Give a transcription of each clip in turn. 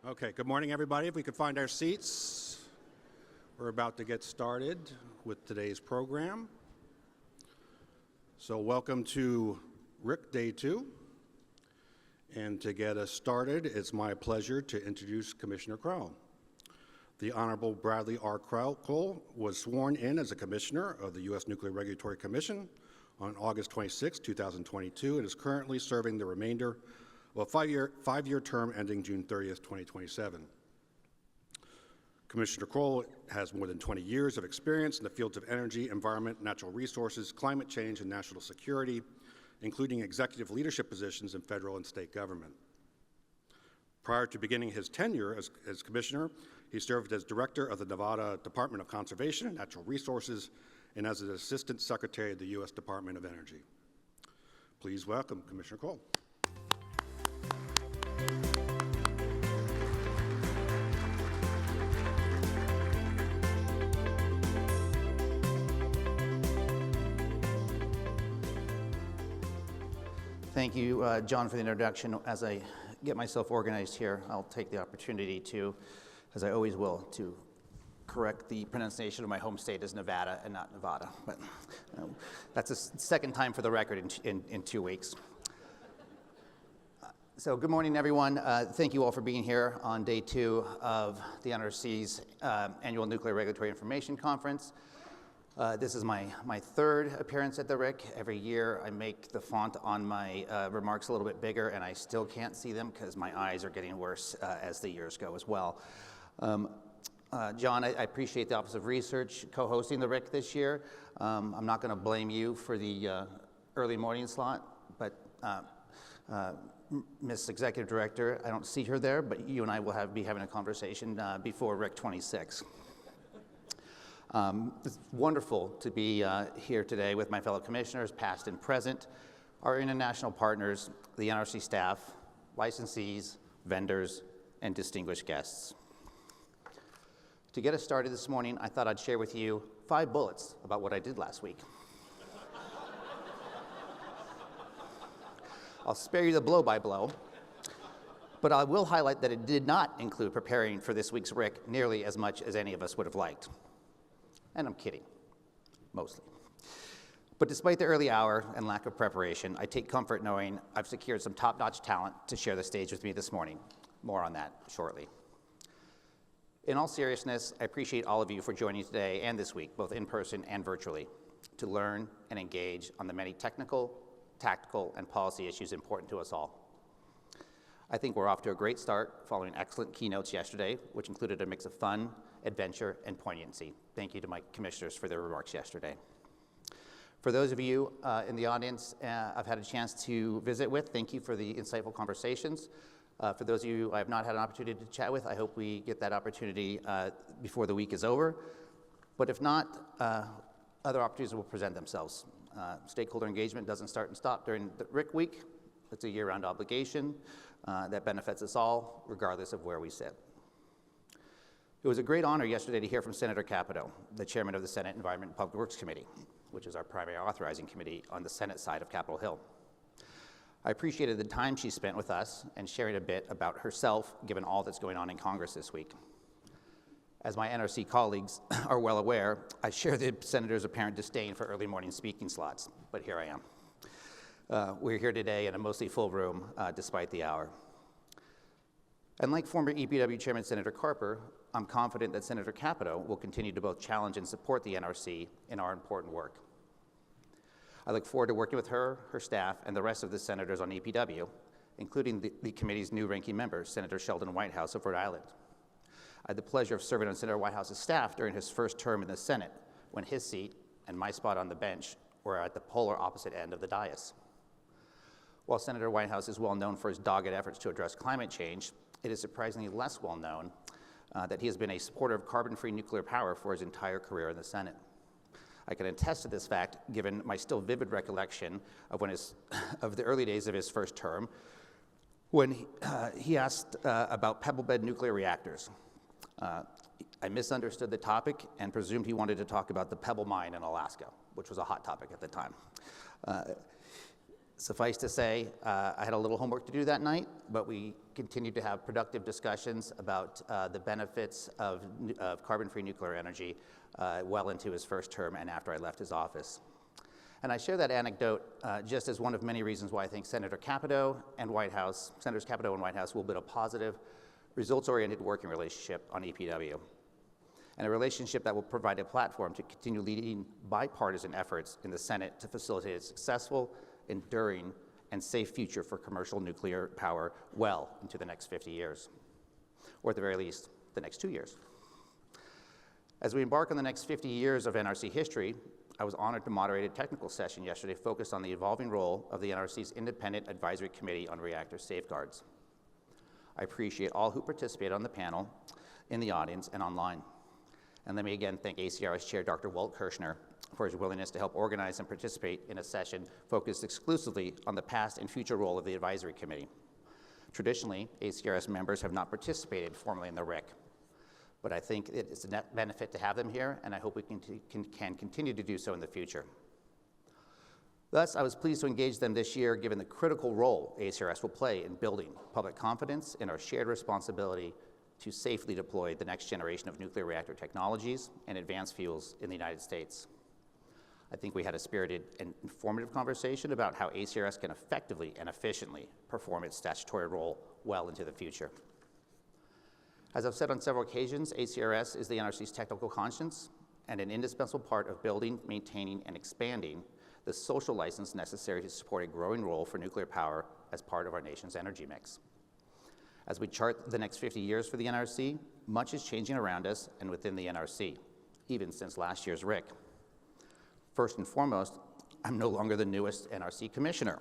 Okay, good morning, everybody. If we could find our seats, we're about to get started with today's program. So welcome to RIC Day 2. And to get us started, it's my pleasure to introduce Commissioner Crowell. The Honorable Bradley R. Cole was sworn in as a commissioner of the U.S. Nuclear Regulatory Commission on August 26, 2022, and is currently serving the remainder of a five-year term ending June 30th, 2027. Commissioner Crowell has more than 20 years of experience in the fields of energy, environment, natural resources, climate change, and national security, including executive leadership positions in federal and state government. Prior to beginning his tenure as commissioner, he served as director of the Nevada Department of Conservation and Natural Resources and as an assistant secretary of the U.S. Department of Energy. Please welcome Commissioner Crowell. Thank you, John, for the introduction. As I get myself organized here, I'll take the opportunity to, as I always will, to correct the pronunciation of my home state as Nevada and not Nevada. But that's the second time for the record in 2 weeks. So good morning, everyone. Thank you all for being here on day 2 of the NRC's annual Nuclear Regulatory Information Conference. This is my third appearance at the RIC. Every year I make the font on my remarks a little bit bigger, and I still can't see them because my eyes are getting worse as the years go as well. John, I appreciate the Office of Research co-hosting the RIC this year. I'm not going to blame you for the early morning slot, but Ms. Executive Director, I don't see her there, but you and I will be having a conversation before RIC 26. It's wonderful to be here today with my fellow commissioners, past and present, our international partners, the NRC staff, licensees, vendors, and distinguished guests. To get us started this morning, I thought I'd share with you 5 bullets about what I did last week. I'll spare you the blow-by-blow, but I will highlight that it did not include preparing for this week's RIC nearly as much as any of us would have liked. And I'm kidding, mostly. But despite the early hour and lack of preparation, I take comfort knowing I've secured some top-notch talent to share the stage with me this morning. More on that shortly. In all seriousness, I appreciate all of you for joining today and this week, both in person and virtually, to learn and engage on the many technical, tactical, and policy issues important to us all. I think we're off to a great start following excellent keynotes yesterday, which included a mix of fun, adventure, and poignancy. Thank you to my commissioners for their remarks yesterday. For those of you in the audience I've had a chance to visit with, thank you for the insightful conversations. For those of you I have not had an opportunity to chat with, I hope we get that opportunity before the week is over. But if not, other opportunities will present themselves. Stakeholder engagement doesn't start and stop during the RIC week. It's a year-round obligation that benefits us all, regardless of where we sit. It was a great honor yesterday to hear from Senator Capito, the chairman of the Senate Environment and Public Works Committee, which is our primary authorizing committee on the Senate side of Capitol Hill. I appreciated the time she spent with us and sharing a bit about herself, given all that's going on in Congress this week. As my NRC colleagues are well aware, I share the senator's apparent disdain for early morning speaking slots, but here I am. We're here today in a mostly full room, despite the hour. And like former EPW Chairman Senator Carper, I'm confident that Senator Capito will continue to both challenge and support the NRC in our important work. I look forward to working with her, her staff, and the rest of the senators on EPW, including the committee's new ranking member, Senator Sheldon Whitehouse of Rhode Island. I had the pleasure of serving on Senator Whitehouse's staff during his first term in the Senate, when his seat and my spot on the bench were at the polar opposite end of the dais. While Senator Whitehouse is well known for his dogged efforts to address climate change, it is surprisingly less well known that he has been a supporter of carbon-free nuclear power for his entire career in the Senate. I can attest to this fact, given my still vivid recollection of of the early days of his first term, when he asked about pebble-bed nuclear reactors. I misunderstood the topic and presumed he wanted to talk about the Pebble Mine in Alaska, which was a hot topic at the time. Suffice to say, I had a little homework to do that night, but we continued to have productive discussions about the benefits of carbon-free nuclear energy well into his first term and after I left his office. And I share that anecdote just as one of many reasons why I think Senators Capito and Whitehouse will build a positive, results-oriented working relationship on EPW, and a relationship that will provide a platform to continue leading bipartisan efforts in the Senate to facilitate a successful, enduring, and safe future for commercial nuclear power well into the next 50 years, or at the very least, the next 2 years. As we embark on the next 50 years of NRC history, I was honored to moderate a technical session yesterday focused on the evolving role of the NRC's Independent Advisory Committee on Reactor Safeguards. I appreciate all who participated on the panel, in the audience, and online. And let me again thank ACRS Chair Dr. Walt Kirshner for his willingness to help organize and participate in a session focused exclusively on the past and future role of the Advisory Committee. Traditionally, ACRS members have not participated formally in the RIC, but I think it's a net benefit to have them here, and I hope we can continue to do so in the future. Thus, I was pleased to engage them this year, given the critical role ACRS will play in building public confidence in our shared responsibility to safely deploy the next generation of nuclear reactor technologies and advanced fuels in the United States. I think we had a spirited and informative conversation about how ACRS can effectively and efficiently perform its statutory role well into the future. As I've said on several occasions, ACRS is the NRC's technical conscience and an indispensable part of building, maintaining, and expanding the social license necessary to support a growing role for nuclear power as part of our nation's energy mix. As we chart the next 50 years for the NRC, much is changing around us and within the NRC, even since last year's RIC. First and foremost, I'm no longer the newest NRC commissioner.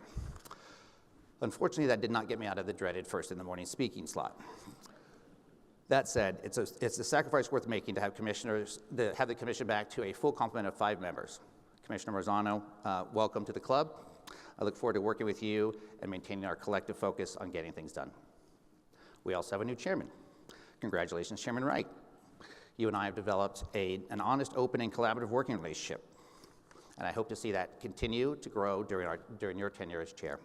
Unfortunately, that did not get me out of the dreaded first in the morning speaking slot. That said, it's a sacrifice worth making to have the commission back to a full complement of 5 members. Commissioner Marzano, welcome to the club. I look forward to working with you and maintaining our collective focus on getting things done. We also have a new chairman. Congratulations, Chairman Wright. You and I have developed an honest, open, and collaborative working relationship, and I hope to see that continue to grow during your tenure as chair.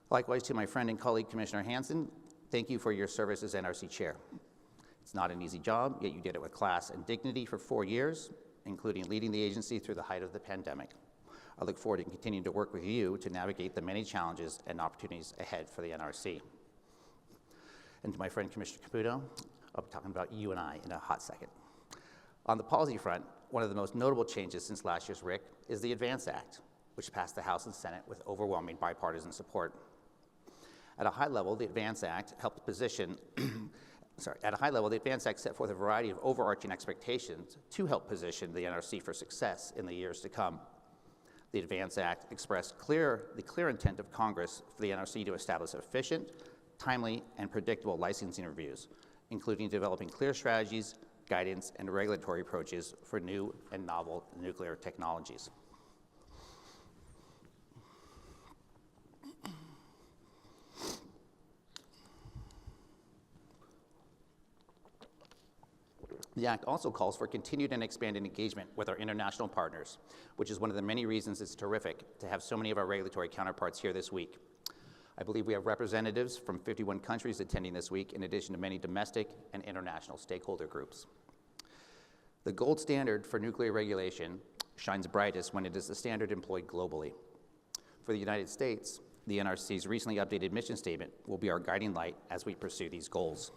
Likewise, to my friend and colleague, Commissioner Hansen, thank you for your service as NRC chair. It's not an easy job, yet you did it with class and dignity for 4 years, including leading the agency through the height of the pandemic. I look forward to continuing to work with you to navigate the many challenges and opportunities ahead for the NRC. And to my friend, Commissioner Caputo, I'll be talking about you and I in a hot second. On the policy front, one of the most notable changes since last year's RIC is the ADVANCE Act, which passed the House and Senate with overwhelming bipartisan support. At a high level, the ADVANCE Act helped position, the ADVANCE Act set forth a variety of overarching expectations to help position the NRC for success in the years to come. The ADVANCE Act expressed the clear intent of Congress for the NRC to establish efficient, timely, and predictable licensing reviews, including developing clear strategies, guidance, and regulatory approaches for new and novel nuclear technologies. The Act also calls for continued and expanded engagement with our international partners, which is one of the many reasons it's terrific to have so many of our regulatory counterparts here this week. I believe we have representatives from 51 countries attending this week, in addition to many domestic and international stakeholder groups. The gold standard for nuclear regulation shines brightest when it is the standard employed globally. For the United States, the NRC's recently updated mission statement will be our guiding light as we pursue these goals.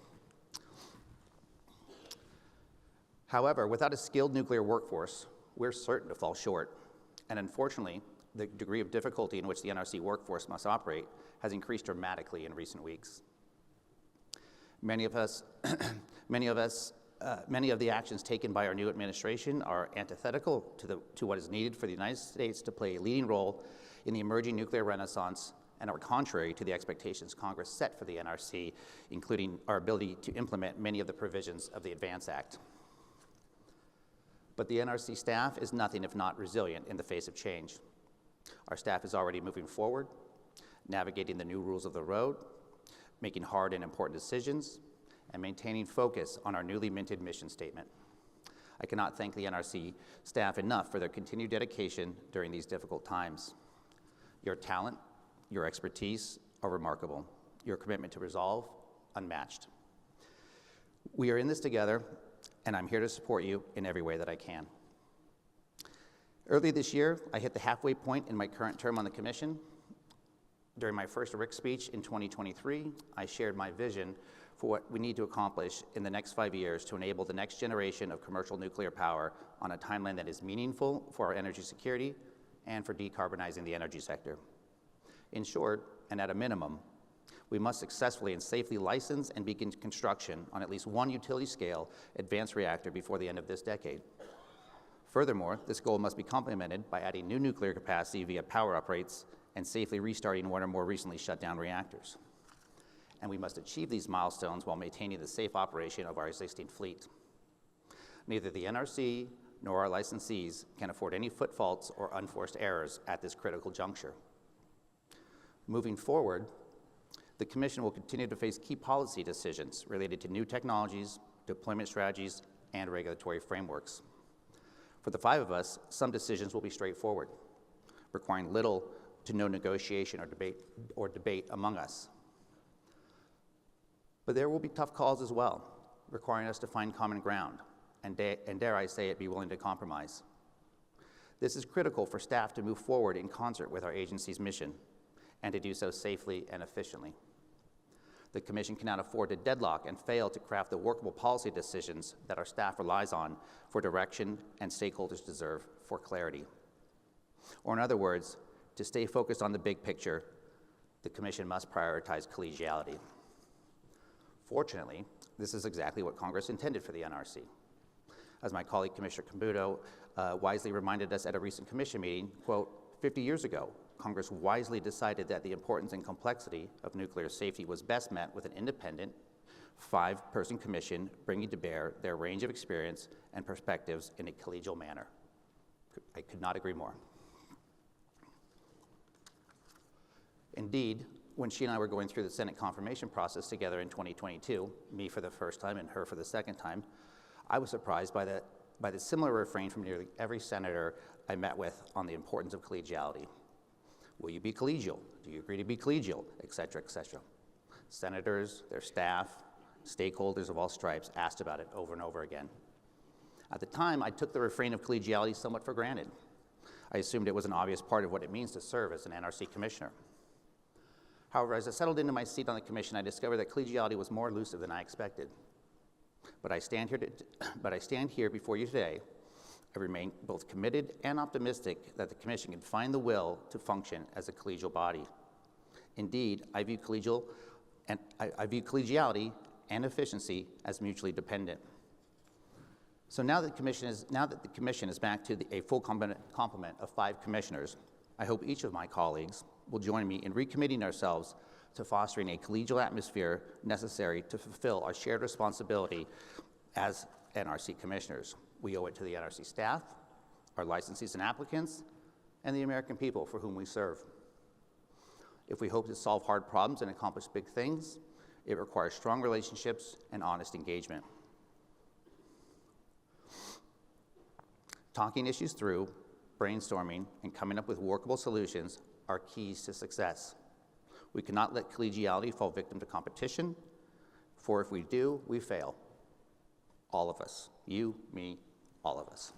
However, without a skilled nuclear workforce, we're certain to fall short. And unfortunately, the degree of difficulty in which the NRC workforce must operate has increased dramatically in recent weeks. Many of the actions taken by our new administration are antithetical to what is needed for the United States to play a leading role in the emerging nuclear renaissance and are contrary to the expectations Congress set for the NRC, including our ability to implement many of the provisions of the ADVANCE Act. But the NRC staff is nothing if not resilient in the face of change. Our staff is already moving forward, navigating the new rules of the road, making hard and important decisions, and maintaining focus on our newly minted mission statement. I cannot thank the NRC staff enough for their continued dedication during these difficult times. Your talent, your expertise are remarkable. Your commitment to resolve, unmatched. We are in this together, and I'm here to support you in every way that I can. Early this year, I hit the halfway point in my current term on the commission. During my first RIC speech in 2023, I shared my vision for what we need to accomplish in the next 5 years to enable the next generation of commercial nuclear power on a timeline that is meaningful for our energy security and for decarbonizing the energy sector. In short, and at a minimum, we must successfully and safely license and begin construction on at least one utility-scale advanced reactor before the end of this decade. Furthermore, this goal must be complemented by adding new nuclear capacity via power uprates and safely restarting one or more recently shut down reactors. And we must achieve these milestones while maintaining the safe operation of our existing fleet. Neither the NRC nor our licensees can afford any footfalls or unforced errors at this critical juncture. Moving forward, the Commission will continue to face key policy decisions related to new technologies, deployment strategies, and regulatory frameworks. For the 5 of us, some decisions will be straightforward, requiring little to no negotiation or debate among us. But there will be tough calls as well, requiring us to find common ground, and dare I say it, be willing to compromise. This is critical for staff to move forward in concert with our agency's mission, and to do so safely and efficiently. The Commission cannot afford to deadlock and fail to craft the workable policy decisions that our staff relies on for direction and stakeholders deserve for clarity. Or in other words, to stay focused on the big picture, the Commission must prioritize collegiality. Fortunately, this is exactly what Congress intended for the NRC. As my colleague Commissioner Caputo wisely reminded us at a recent Commission meeting, quote, 50 years ago, Congress wisely decided that the importance and complexity of nuclear safety was best met with an independent, 5-person commission bringing to bear their range of experience and perspectives in a collegial manner. I could not agree more. Indeed, when she and I were going through the Senate confirmation process together in 2022, me for the first time and her for the second time, I was surprised by the similar refrain from nearly every senator I met with on the importance of collegiality. Will you be collegial? Do you agree to be collegial? Et cetera, et cetera. Senators, their staff, stakeholders of all stripes asked about it over and over again. At the time, I took the refrain of collegiality somewhat for granted. I assumed it was an obvious part of what it means to serve as an NRC commissioner. However, as I settled into my seat on the commission, I discovered that collegiality was more elusive than I expected. But I stand here before you today. I remain both committed and optimistic that the commission can find the will to function as a collegial body. Indeed, I view collegiality and efficiency as mutually dependent. So now that the commission is back to a full complement of 5 commissioners, I hope each of my colleagues will join me in recommitting ourselves to fostering a collegial atmosphere necessary to fulfill our shared responsibility as NRC commissioners. We owe it to the NRC staff, our licensees and applicants, and the American people for whom we serve. If we hope to solve hard problems and accomplish big things, it requires strong relationships and honest engagement. Talking issues through, brainstorming, and coming up with workable solutions are keys to success. We cannot let collegiality fall victim to competition, for if we do, we fail. All of us, you, me, all of us.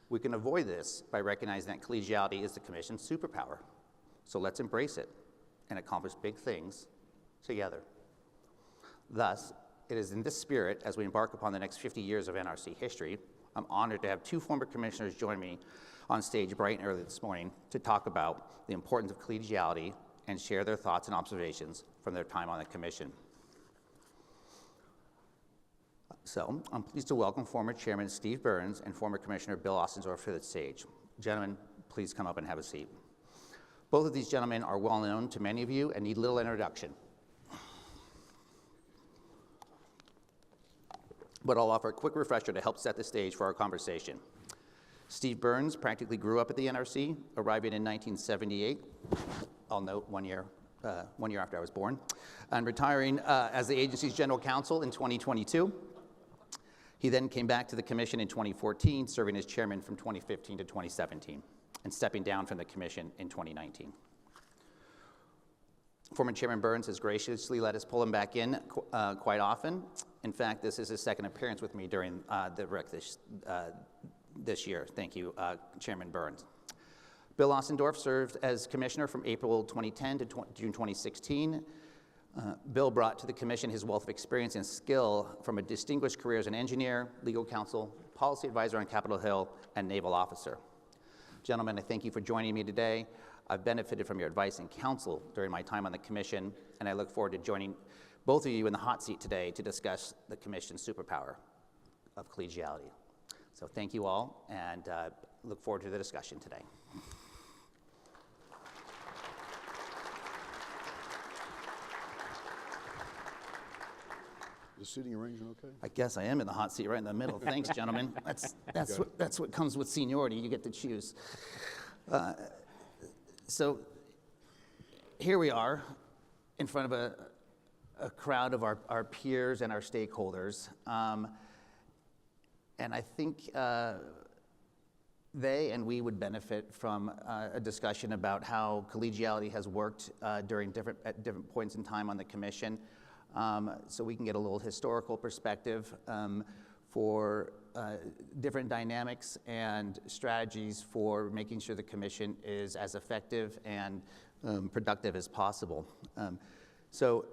We can avoid this by recognizing that collegiality is the Commission's superpower. So let's embrace it and accomplish big things together. Thus, it is in this spirit, as we embark upon the next 50 years of NRC history, I'm honored to have 2 former commissioners join me on stage bright and early this morning to talk about the importance of collegiality and share their thoughts and observations from their time on the Commission. So, I'm pleased to welcome former Chairman Steve Burns and former Commissioner Bill Ostensdorf to the stage. Gentlemen, please come up and have a seat. Both of these gentlemen are well known to many of you and need little introduction. But I'll offer a quick refresher to help set the stage for our conversation. Steve Burns practically grew up at the NRC, arriving in 1978. I'll note 1 year after I was born, and retiring as the agency's general counsel in 2022. He then came back to the Commission in 2014, serving as chairman from 2015 to 2017. and stepping down from the commission in 2019. Former Chairman Burns has graciously let us pull him back in quite often. In fact, this is his second appearance with me during the RIC this year. Thank you, Chairman Burns. Bill Ostendorf served as commissioner from April 2010 to June 2016. Bill brought to the commission his wealth of experience and skill from a distinguished career as an engineer, legal counsel, policy advisor on Capitol Hill, and naval officer. Gentlemen, I thank you for joining me today. I've benefited from your advice and counsel during my time on the commission, and I look forward to joining both of you in the hot seat today to discuss the commission's superpower of collegiality. So thank you all, and look forward to the discussion today. Is the seating arrangement okay? I guess I am in the hot seat right in the middle. Thanks, gentlemen. That's what comes with seniority. You get to choose. So here we are in front of a crowd of our peers and our stakeholders. And I think they and we would benefit from a discussion about how collegiality has worked at different points in time on the commission. So we can get a little historical perspective for different dynamics and strategies for making sure the commission is as effective and productive as possible. So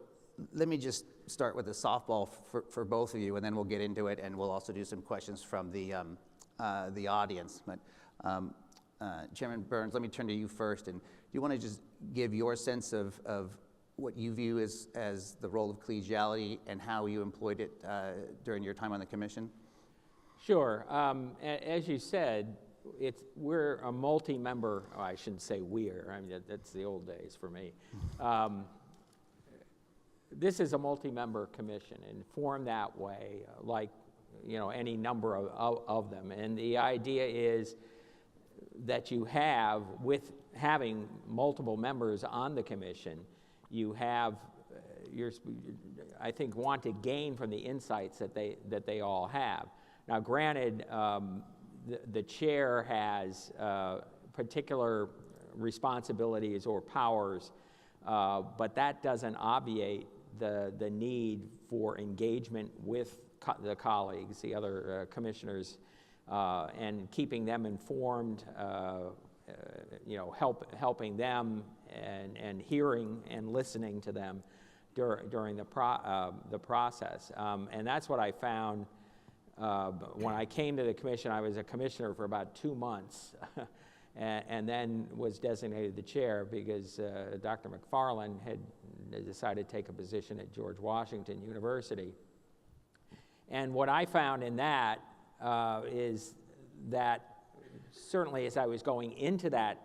let me just start with a softball for both of you, and then we'll get into it, and we'll also do some questions from the audience. But Chairman Burns, let me turn to you first, and do you want to just give your sense of what you view as the role of collegiality and how you employed it during your time on the commission? Sure. As you said, we're a multi-member, I shouldn't say we're, I mean, that's the old days for me. This is a multi-member commission and formed that way, like any number of them. And the idea is that you have, with having multiple members on the commission, you have, I think, want to gain from the insights that they all have. Now, granted, the chair has particular responsibilities or powers, but that doesn't obviate the need for engagement with the colleagues, the other commissioners, and keeping them informed, helping them and hearing and listening to them during the process. And that's what I found when I came to the commission. I was a commissioner for about 2 months and then was designated the chair because Dr. McFarland had decided to take a position at George Washington University. And what I found in that is that certainly as I was going into that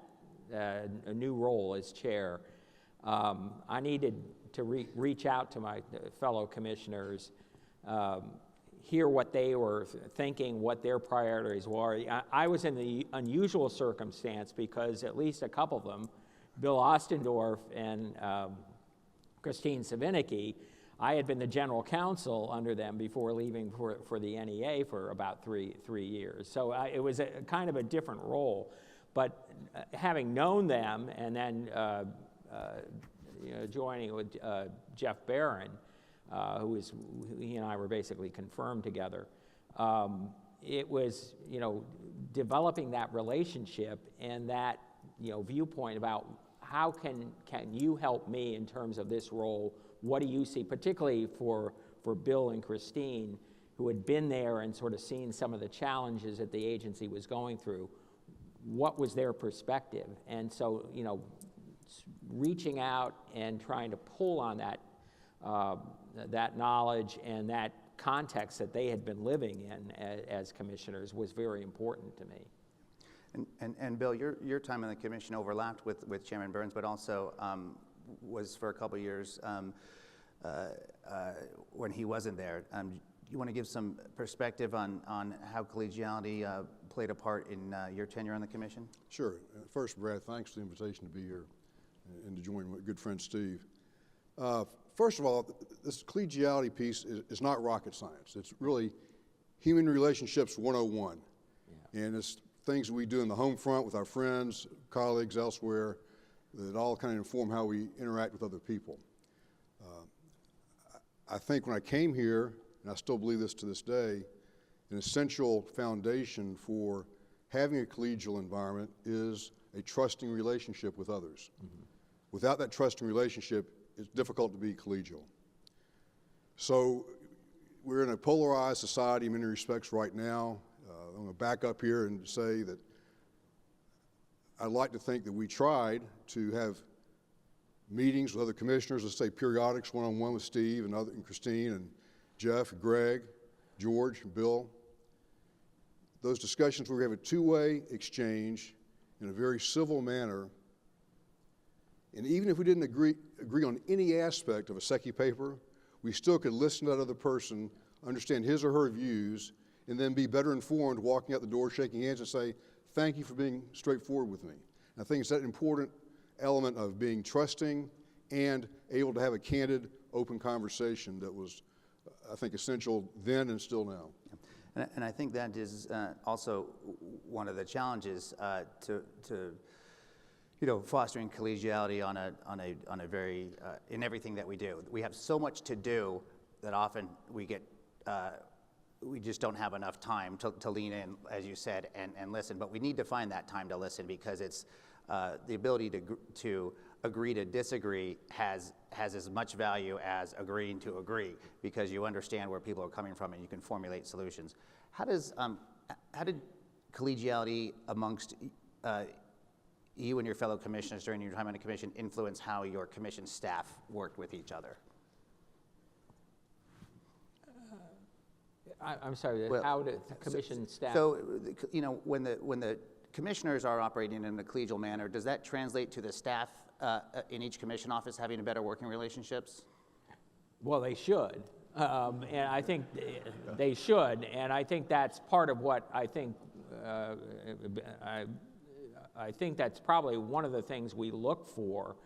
a new role as chair, I needed to reach out to my fellow commissioners, hear what they were thinking, what their priorities were. I was in the unusual circumstance because at least a couple of them, Bill Ostendorf and Christine Savinicki, I had been the general counsel under them before leaving for the NEA for about three years. So it was a kind of a different role. But having known them and then joining with Jeff Barron, he and I were basically confirmed together, it was developing that relationship and that viewpoint about how can you help me in terms of this role. What do you see, particularly for Bill and Christine, who had been there and sort of seen some of the challenges that the agency was going through? What was their perspective? And so, reaching out and trying to pull on that knowledge and that context that they had been living in as commissioners was very important to me. And Bill, your time on the commission overlapped with Chairman Burns, but also was for a couple of years when he wasn't there. You want to give some perspective on how collegiality played a part in your tenure on the commission? Sure. First, Brad, thanks for the invitation to be here and to join my good friend Steve. First of all, this collegiality piece is not rocket science. It's really human relationships 101. Yeah. And it's things we do in the home front with our friends, colleagues elsewhere, that all kind of inform how we interact with other people. I think when I came here, and I still believe this to this day, an essential foundation for having a collegial environment is a trusting relationship with others. Mm-hmm. Without that trusting relationship, it's difficult to be collegial. So we're in a polarized society in many respects right now. I'm going to back up here and say that I'd like to think that we tried to have meetings with other commissioners, let's say periodics, one-on-one with Steve and Christine and Jeff, and Greg, George, and Bill. Those discussions where we have a two-way exchange in a very civil manner, and even if we didn't agree on any aspect of a SECI paper, we still could listen to that other person, understand his or her views, and then be better informed walking out the door, shaking hands, and say, thank you for being straightforward with me. And I think it's that important element of being trusting and able to have a candid, open conversation that was, I think, essential then and still now. And I think that is also one of the challenges to fostering collegiality on a very in everything that we do. We have so much to do that often we just don't have enough time to lean in, as you said, and listen. But we need to find that time to listen, because it's the ability to agree to disagree has as much value as agreeing to agree, because you understand where people are coming from and you can formulate solutions. How did collegiality amongst you and your fellow commissioners during your time on the commission influence how your commission staff worked with each other? I'm sorry, Well, how did the commission staff? So, when the commissioners are operating in a collegial manner, does that translate to the staff in each commission office having better working relationships? Well, they should, and I think they should, and I think that's part of what I think. I think that's probably one of the things we look for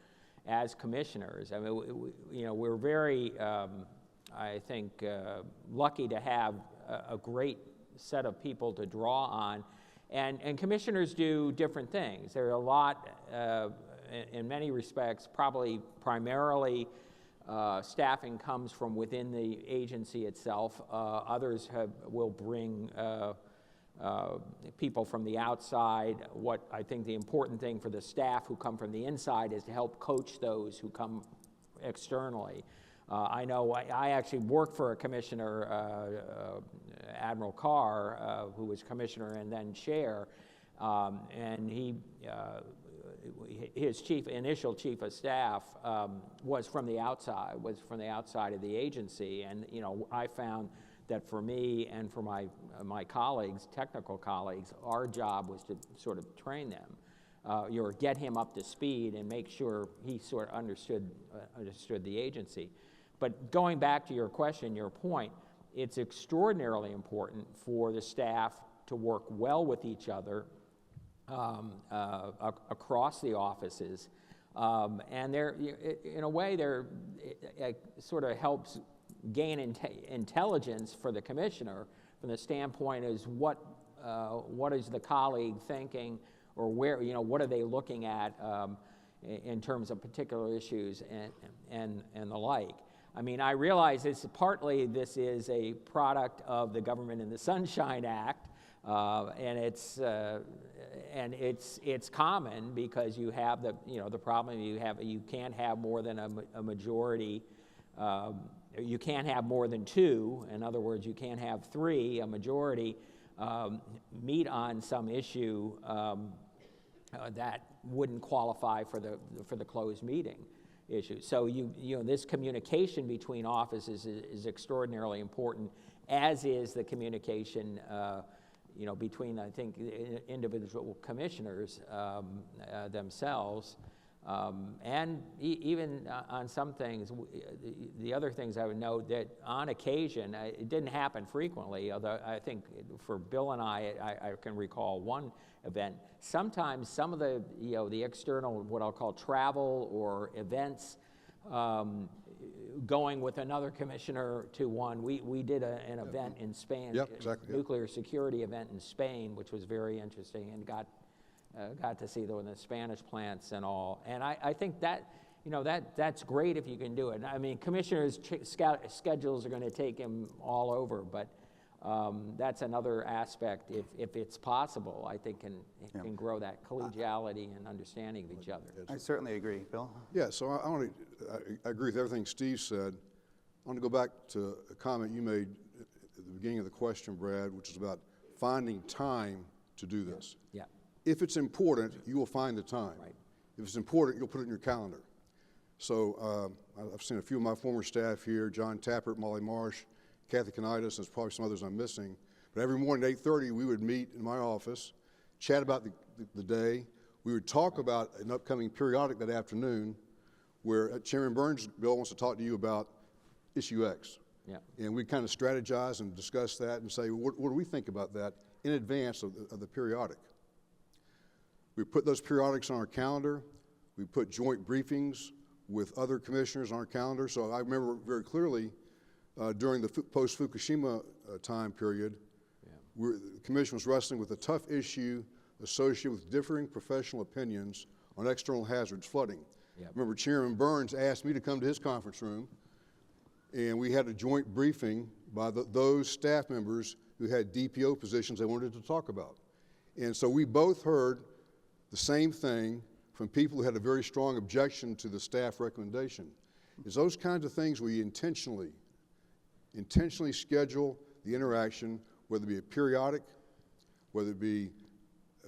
as commissioners. I mean, we're very, I think, lucky to have a great set of people to draw on, and commissioners do different things. There are a lot, in many respects, probably primarily staffing comes from within the agency itself. Others will bring people from the outside. What I think the important thing for the staff who come from the inside is to help coach those who come externally. I know I actually worked for a commissioner, Admiral Carr, who was commissioner and then chair, and his initial chief of staff was from the outside of the agency, and I found that for me and for my colleagues, technical colleagues, our job was to sort of train them, get him up to speed and make sure he sort of understood the agency. But going back to your question, your point, it's extraordinarily important for the staff to work well with each other across the offices, and in a way, it sort of helps gain intelligence for the commissioner from the standpoint is what is the colleague thinking, or what are they looking at in terms of particular issues and the like. I mean, I realize this is a product of the Government in the Sunshine Act, and it's common because you have the problem you can't have more than a majority. You can't have more than two. In other words, you can't have three, a majority, meet on some issue that wouldn't qualify for the closed meeting issue. So this communication between offices is extraordinarily important, as is the communication between, I think, individual commissioners themselves. And even on some things, the other things I would note that on occasion, it didn't happen frequently, although I think for Bill and I can recall one event. Sometimes some of the external, what I'll call travel or events, going with another commissioner to one. We did an event in Spain, Yep, exactly, yep. nuclear security event in Spain, which was very interesting, and got to see the Spanish plants and all. And I think that, that's great if you can do it. I mean, commissioners' schedules are going to take him all over, but that's another aspect, if it's possible, I think it can grow that collegiality and understanding of each other. I certainly agree. Bill? Yeah, so I agree with everything Steve said. I want to go back to a comment you made at the beginning of the question, Brad, which is about finding time to do this. Yeah. If it's important, you will find the time. Right. If it's important, you'll put it in your calendar. So I've seen a few of my former staff here, John Tappert, Molly Marsh, Kathy Kanidas, there's probably some others I'm missing. But every morning at 8:30, we would meet in my office, chat about the day. We would talk about an upcoming periodic that afternoon where Chairman Burns, Bill, wants to talk to you about issue X. Yeah. And we kind of strategize and discuss that and say, what do we think about that in advance of the periodic? We put those periodics on our calendar. We put joint briefings with other commissioners on our calendar. So I remember very clearly during the post-Fukushima time period, the Commission was wrestling with a tough issue associated with differing professional opinions on external hazards, flooding. Yep. Remember, Chairman Burns asked me to come to his conference room, and we had a joint briefing by those staff members who had DPO positions they wanted to talk about. And so we both heard the same thing from people who had a very strong objection to the staff recommendation. It's those kinds of things where you intentionally schedule the interaction, whether it be a periodic, whether it be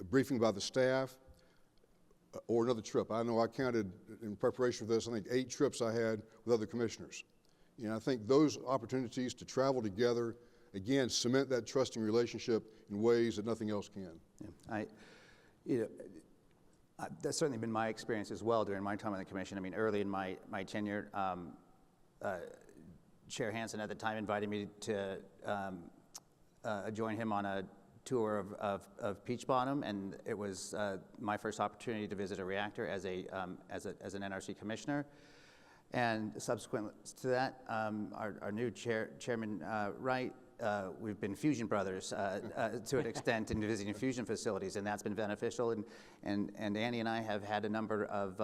a briefing by the staff, or another trip. I know I counted in preparation for this, I think 8 trips I had with other commissioners. And I think those opportunities to travel together, again, cement that trusting relationship in ways that nothing else can. Yeah. That's certainly been my experience as well during my time on the commission. I mean, early in my tenure, Chair Hansen at the time invited me to join him on a tour of Peach Bottom, and it was my first opportunity to visit a reactor as an NRC commissioner. And subsequent to that, our new Chairman Wright, we've been fusion brothers to an extent in visiting fusion facilities, and that's been beneficial. And Annie and I have had a number of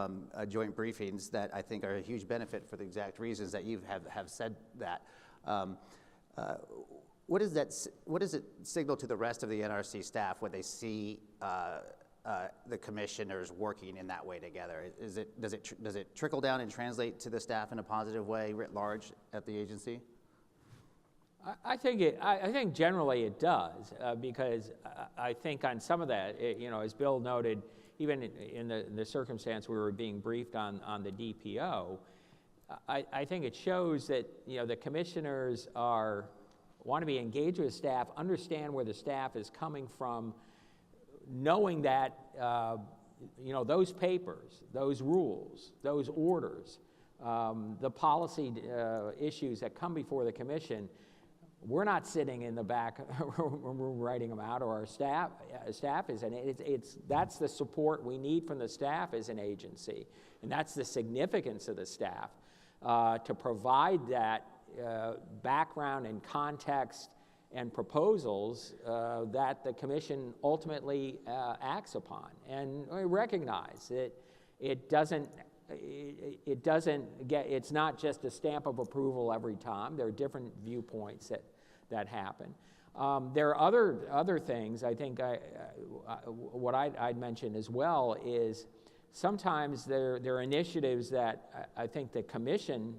joint briefings that I think are a huge benefit for the exact reasons that you have said that. What does it signal to the rest of the NRC staff when they see the commissioners working in that way together? Does it trickle down and translate to the staff in a positive way writ large at the agency? I think generally it does, because I think on some of that, as Bill noted, even in the circumstance we were being briefed on the DPO, I think it shows that the commissioners want to be engaged with staff, understand where the staff is coming from, knowing that those papers, those rules, those orders, the policy issues that come before the commission. We're not sitting in the back room writing them out, or our staff is, and that's the support we need from the staff as an agency, and that's the significance of the staff to provide that background and context and proposals that the commission ultimately acts upon, and we recognize that it's not just a stamp of approval every time. There are different viewpoints that happen. There are other things. I think what I'd mention as well is sometimes there are initiatives that I think the commission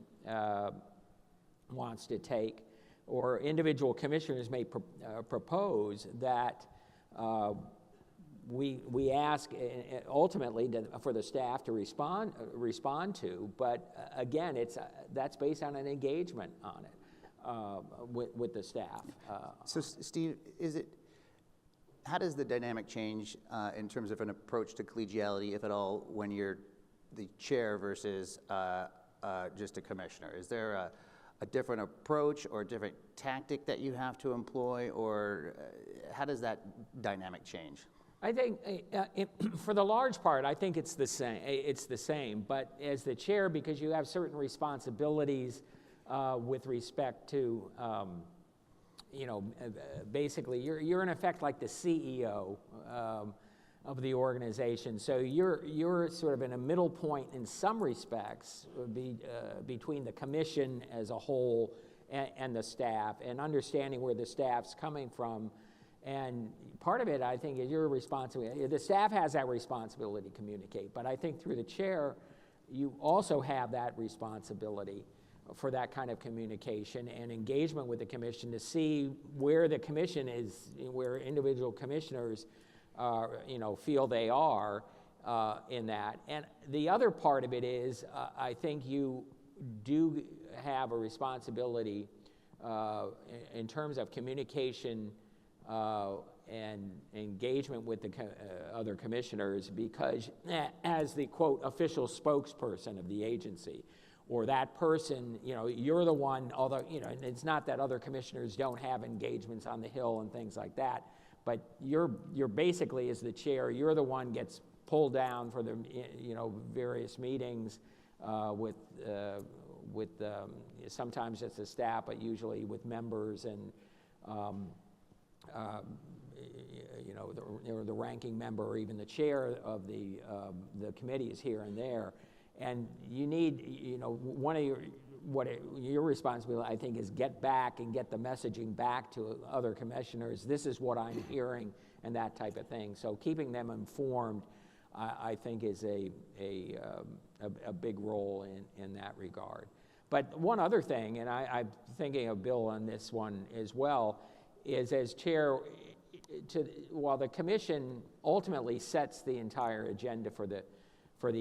wants to take, or individual commissioners may propose that we ask ultimately for the staff to respond to, but again, that's based on an engagement on it with the staff. So, Steve, how does the dynamic change in terms of an approach to collegiality, if at all, when you're the chair versus just a commissioner? Is there a different approach or a different tactic that you have to employ, or how does that dynamic change? I think for the large part, I think it's the same. It's the same. But as the chair, because you have certain responsibilities with respect to, basically, you're in effect like the CEO of the organization. So you're sort of in a middle point in some respects between the commission as a whole and the staff, and understanding where the staff's coming from. And part of it, I think, is your responsibility. The staff has that responsibility to communicate, but I think through the chair, you also have that responsibility for that kind of communication and engagement with the commission to see where the commission is, where individual commissioners feel they are in that. And the other part of it is, I think you do have a responsibility in terms of communication and engagement with the other commissioners, because as the, quote, official spokesperson of the agency, or that person, you're the one, although, it's not that other commissioners don't have engagements on the Hill and things like that, but you're basically, as the chair, you're the one gets pulled down for the, various meetings with sometimes it's the staff, but usually with members and, the ranking member or even the chair of the committees here and there. And you need, one of your responsibility, I think, is get back and get the messaging back to other commissioners. This is what I'm hearing and that type of thing. So keeping them informed, I think, is a big role in that regard. But one other thing, and I'm thinking of Bill on this one as well, is as chair, while the commission ultimately sets the entire agenda for the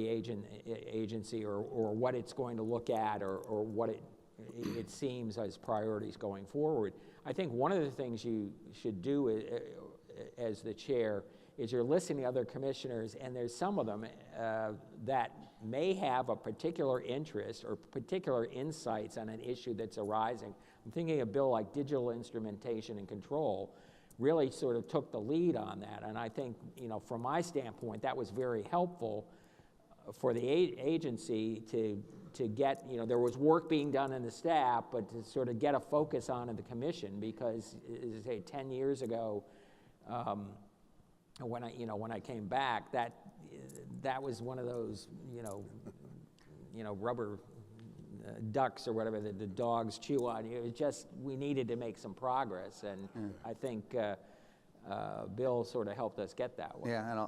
agency or what it's going to look at or what it seems as priorities going forward, I think one of the things you should do as the chair is you're listening to other commissioners, and there's some of them that may have a particular interest or particular insights on an issue that's arising. I'm thinking of a bill like digital instrumentation and control really sort of took the lead on that. And I think, from my standpoint, that was very helpful for the agency to get, there was work being done in the staff, but to sort of get a focus on in the commission, because, as I say, 10 years ago, when I came back, that was one of those, rubber ducks or whatever that the dogs chew on. It was just, we needed to make some progress, and I think Bill sort of helped us get that way. Yeah, and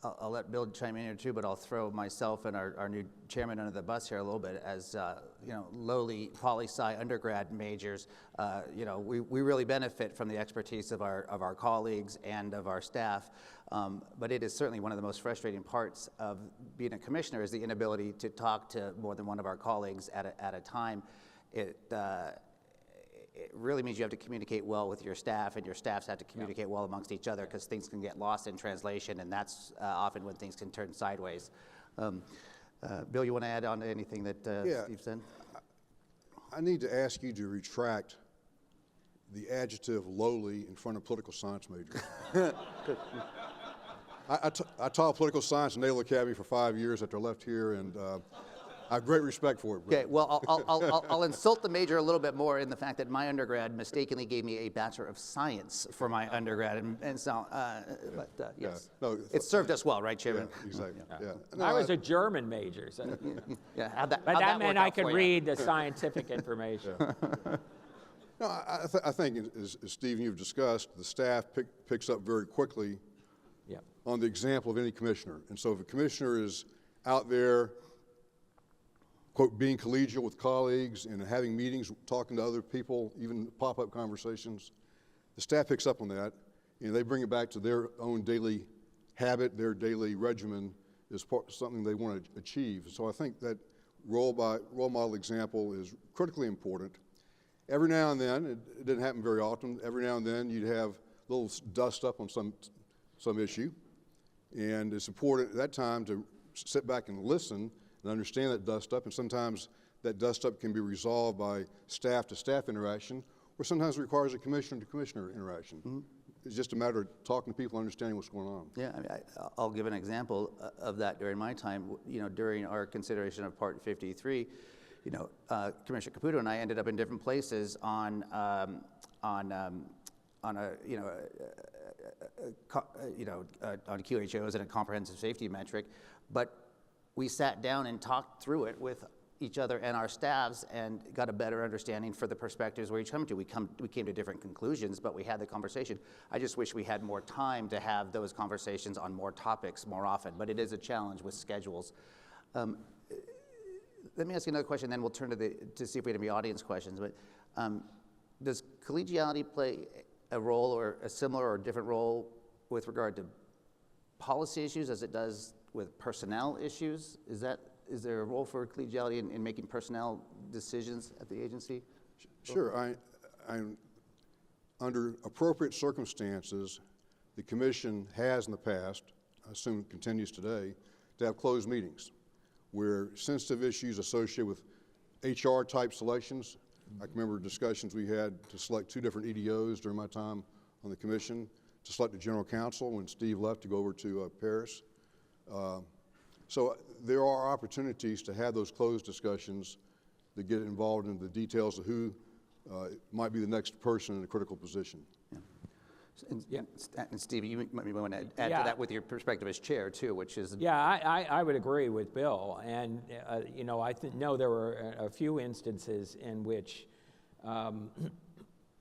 I'll let Bill chime in here too, but I'll throw myself and our new chairman under the bus here a little bit. As lowly poli-sci undergrad majors, we really benefit from the expertise of our colleagues and of our staff. But it is certainly one of the most frustrating parts of being a commissioner is the inability to talk to more than one of our colleagues at a time. It really means you have to communicate well with your staff, and your staffs have to communicate well amongst each other, because things can get lost in translation, and that's often when things can turn sideways. Bill, you want to add on to anything that Steve said? I need to ask you to retract the adjective lowly in front of political science majors. I taught political science in Naval Academy for 5 years after I left here, and I have great respect for it. Okay, well, I'll insult the major a little bit more in the fact that my undergrad mistakenly gave me a Bachelor of Science for my undergrad, and so, yes. Yeah, no, it served us well, right, Chairman? Yeah, exactly. Yeah. No, I was a German major, so. Yeah, But that meant I could read the scientific information. No, I think, as Steve and you've discussed, the staff picks up very quickly on the example of any commissioner. And so if a commissioner is out there, quote, being collegial with colleagues and having meetings, talking to other people, even pop-up conversations, the staff picks up on that, and they bring it back to their own daily habit, their daily regimen is something they want to achieve. So I think that role model example is critically important. Every now and then, it didn't happen very often, every now and then you'd have a little dust up on some issue, and it's important at that time to sit back and listen and understand that dust up, and sometimes that dust up can be resolved by staff to staff interaction, or sometimes it requires a commissioner to commissioner interaction. it's just a matter of talking to people, understanding what's going on. Yeah, I mean, I'll give an example of that during my time. During our consideration of Part 53, Commissioner Caputo and I ended up in different places on QHOs and a comprehensive safety metric, but we sat down and talked through it with each other and our staffs and got a better understanding for the perspectives we're each coming to. We came to different conclusions, but we had the conversation. I just wish we had more time to have those conversations on more topics more often, but it is a challenge with schedules. Let me ask you another question, then we'll turn to see if we have any audience questions. But does collegiality play a role or a similar or different role with regard to policy issues as it does with personnel issues? Is there a role for collegiality in making personnel decisions at the agency? Sure. Under appropriate circumstances, the commission has in the past, I assume continues today, to have closed meetings where sensitive issues associated with HR type selections. I can remember discussions we had to select 2 different EDOs during my time on the commission, to select the general counsel when Steve left to go over to Paris. So there are opportunities to have those closed discussions that get involved in the details of who might be the next person in a critical position. And Steve, you might want to add to that with your perspective as chair too, which is... Yeah, I would agree with Bill. And, I know there were a few instances in which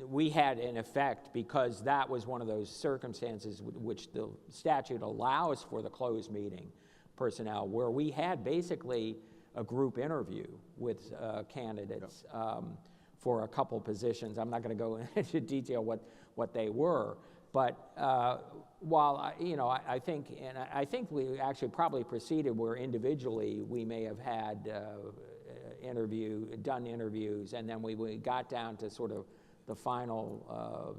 we had an effect, because that was one of those circumstances which the statute allows for the closed meeting personnel, where we had basically a group interview with candidates for a couple positions. I'm not going to go into detail what they were, but while I think we actually probably proceeded where individually we may have had done interviews, and then we got down to sort of the final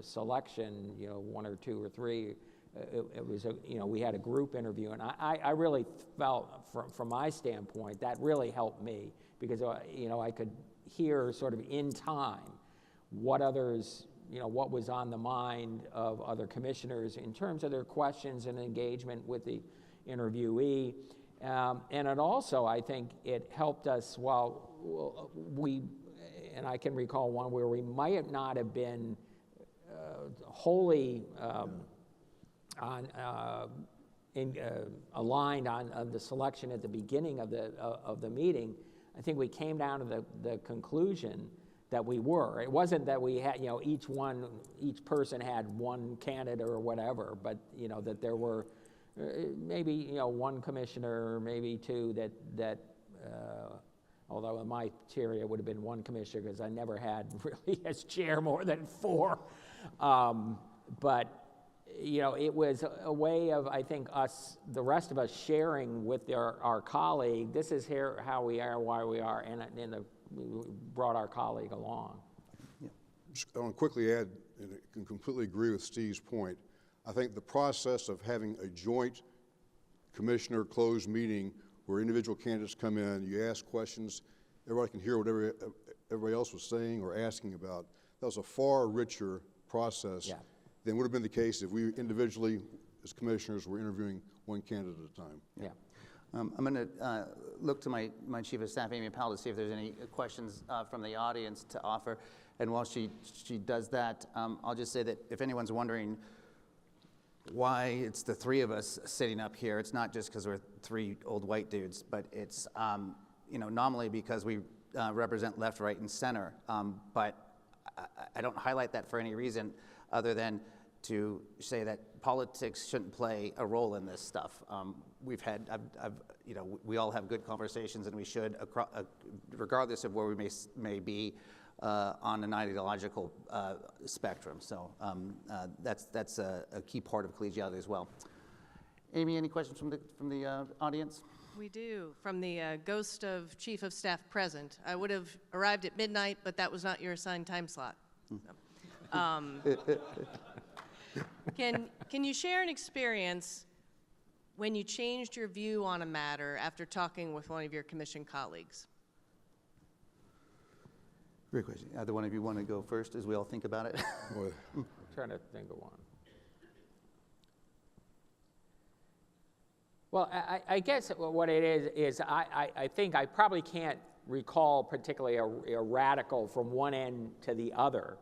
selection, 1 or 2 or 3. It was we had a group interview, and I really felt from my standpoint that really helped me, because I could hear sort of in time what others, what was on the mind of other commissioners in terms of their questions and engagement with the interviewee. And it also, I think, it helped us while and I can recall one where we might not have been wholly aligned on the selection at the beginning of the meeting. I think we came down to the conclusion that we were. It wasn't that we had, each person had one candidate or whatever, but that there were maybe 1 commissioner, or maybe 2 that although in my chair it would have been 1 commissioner, because I never had really as chair more than 4. But it was a way of, I think, the rest of us sharing with our colleague, this is how we are, why we are, and we brought our colleague along. I want to quickly add, and I can completely agree with Steve's point. I think the process of having a joint commissioner closed meeting where individual candidates come in, you ask questions, everybody can hear what everybody else was saying or asking about. That was a far richer process than would have been the case if we individually, as commissioners, were interviewing 1 candidate at a time. Yeah. I'm going to look to my Chief of Staff, Amy Powell, to see if there's any questions from the audience to offer. And while she does that, I'll just say that if anyone's wondering why it's the 3 of us sitting up here, it's not just because we're 3 old white dudes, but it's nominally because we represent left, right, and center. But I don't highlight that for any reason other than to say that politics shouldn't play a role in this stuff. We all have good conversations, and we should, regardless of where we may be on an ideological spectrum. So that's a key part of collegiality as well. Amy, any questions from the audience? We do, from the ghost of Chief of Staff present. I would have arrived at midnight, but that was not your assigned time slot. So. Can you share an experience when you changed your view on a matter after talking with one of your commission colleagues? Great question. Either one of you want to go first as we all think about it? Well, trying to think of one. Well, I guess what it is I think I probably can't recall particularly a radical from one end to the other.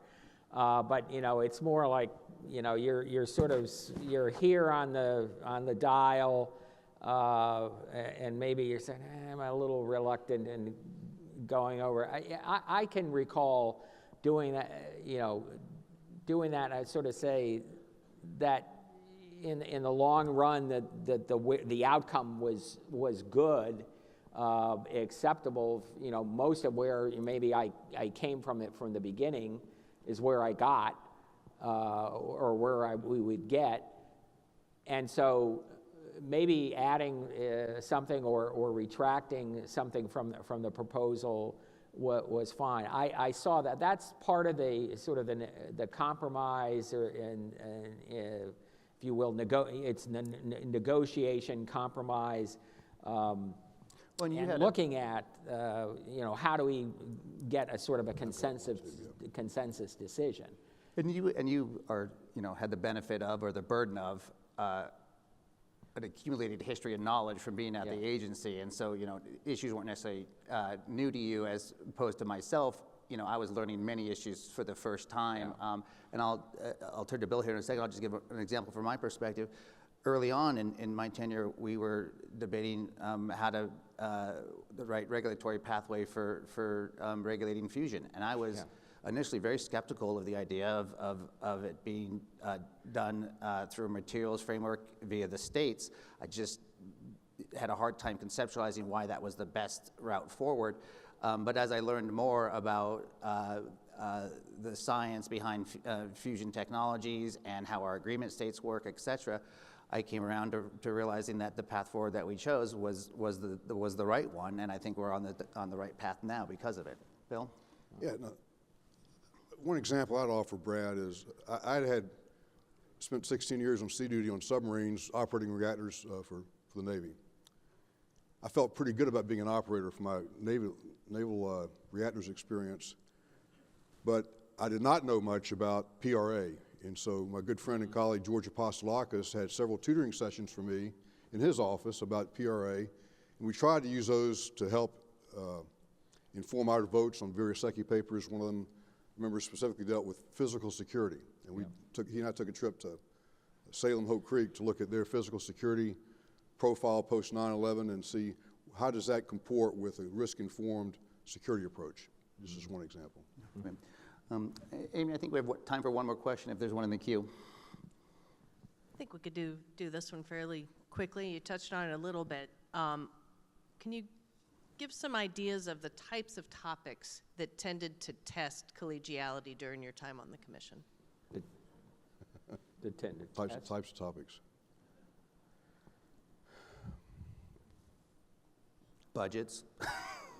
But you know, it's more like, you know, you're sort of, you're here on the dial, and maybe you're saying, I'm a little reluctant in going over. I can recall doing that, you know, doing that. I sort of say that in the long run that the outcome was good, acceptable. You know, most of where maybe I came from it from the beginning is where I got, or where we would get. And so maybe adding something or retracting something from the proposal was fine. I saw that. That's part of the sort of the compromise, and if you will, it's negotiation, compromise, Well, you and had looking at, you know, how do we get a sort of a consensus decision. And you are, you know, had the benefit of, or the burden of, an accumulated history and knowledge from being at the agency, and so, you know, issues weren't necessarily new to you as opposed to myself. You know, I was learning many issues for the first time, and I'll turn to Bill here in a second. I'll just give an example from my perspective. Early on in my tenure, we were debating how to the right regulatory pathway for regulating fusion, and I was initially very skeptical of the idea of it being done through a materials framework via the states. I just had a hard time conceptualizing why that was the best route forward. But as I learned more about the science behind fusion technologies and how our agreement states work, et cetera, I came around to realizing that the path forward that we chose was the right one, and I think we're on the right path now because of it. Bill? Yeah, no. One example I'd offer, Brad, is I had spent 16 years on sea duty on submarines operating reactors for the Navy. I felt pretty good about being an operator for my naval reactors experience, but I did not know much about PRA. And so my good friend and colleague George Apostolakis had several tutoring sessions for me in his office about PRA, and we tried to use those to help inform our votes on various SECI papers. One of them, I remember, specifically dealt with physical security, and he and I took a trip to Salem Hope Creek to look at their physical security profile post 9/11 and see how does that comport with a risk-informed security approach. This is one example. Okay. Amy, I think we have time for one more question if there's one in the queue. I think we could do this one fairly quickly. You touched on it a little bit. Can you give some ideas of the types of topics that tended to test collegiality during your time on the commission? The tended Types of topics. Budgets.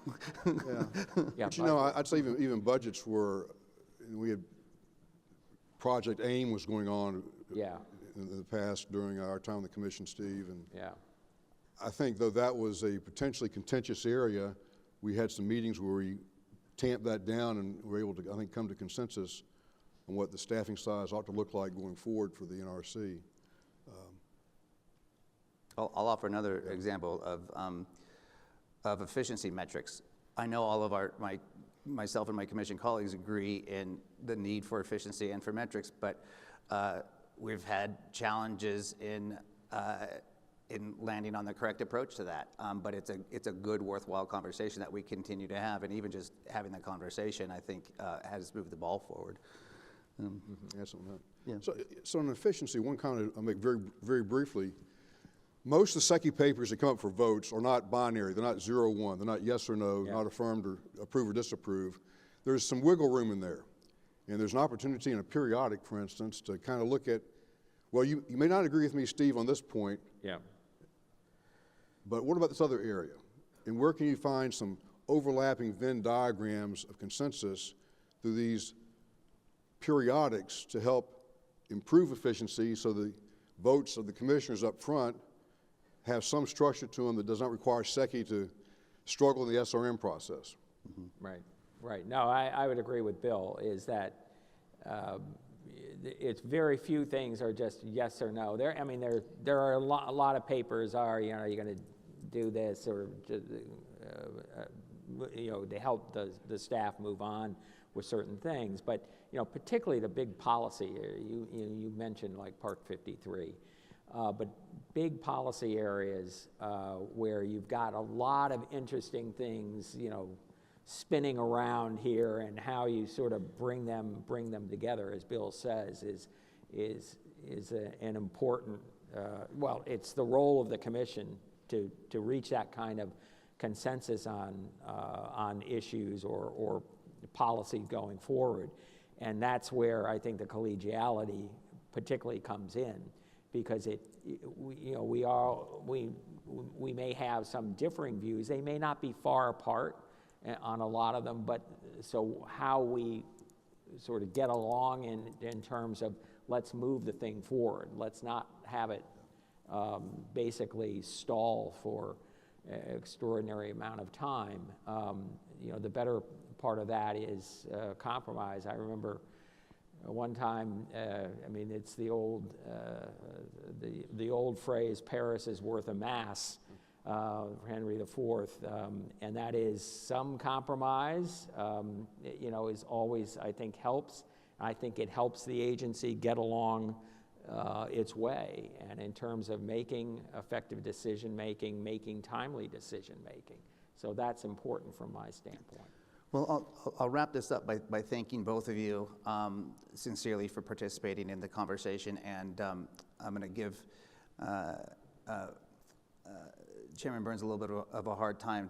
But you know, I'd say even budgets were, we had Project AIM was going on in the past during our time on the commission, Steve, and I think though that was a potentially contentious area, we had some meetings where we tamped that down and were able to, I think, come to consensus on what the staffing size ought to look like going forward for the NRC. I'll offer another example of efficiency metrics. I know all of myself and my commission colleagues agree in the need for efficiency and for metrics, but we've had challenges in landing on the correct approach to that. But it's a good, worthwhile conversation that we continue to have, and even just having that conversation, I think, has moved the ball forward. Add something to that. Yeah. So on efficiency, one comment I'll make very, very briefly. Most of the SECI papers that come up for votes are not binary. They're not 0-1. They're not yes or no, not affirmed or approve or disapprove. There's some wiggle room in there. And there's an opportunity in a periodic, for instance, to kind of look at, well, you may not agree with me, Steve, on this point. But what about this other area? And where can you find some overlapping Venn diagrams of consensus through these periodics to help improve efficiency so the votes of the commissioners up front have some structure to them that does not require SECI to struggle in the SRM process. Right. No, I would agree with Bill, is that it's very few things are just yes or no. I mean, there are a lot of papers are, you know, you're going to do this or, you know, to help the staff move on with certain things. But, you know, particularly the big policy, you mentioned like Park 53, but big policy areas where you've got a lot of interesting things, you know, spinning around here, and how you sort of bring them together, as Bill says, is an important. Well, it's the role of the commission to reach that kind of consensus on issues or policy going forward, and that's where I think the collegiality particularly comes in, because we may have some differing views. They may not be far apart on a lot of them, but so how we sort of get along in terms of let's move the thing forward. Let's not have it basically stall for an extraordinary amount of time. You know, the better part of that is compromise. I remember one time, I mean, it's the old phrase, Paris is worth a mass, Henry IV, and that is some compromise, you know, is always, I think, helps. I think it helps the agency get along its way, and in terms of making effective decision-making, making timely decision-making. So that's important from my standpoint. Well, I'll wrap this up by thanking both of you sincerely for participating in the conversation, and I'm going to give Chairman Burns a little bit of a hard time.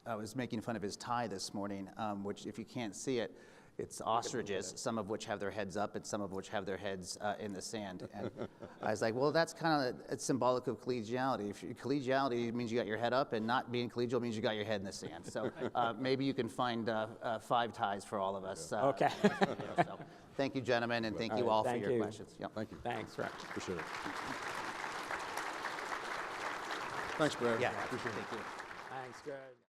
I was making fun of his tie this morning, which, if you can't see it, it's ostriches, some of which have their heads up and some of which have their heads in the sand. And I was like, well, that's kind of symbolic of collegiality. Collegiality means you got your head up, and not being collegial means you got your head in the sand. So maybe you can find 5 ties for all of us. Okay. So thank you, gentlemen, and thank you all for your questions. Yep. Thank you. Thanks, Rick. Appreciate it. Thanks, Brad. Yeah, Appreciate it. thank you. Thanks, Greg.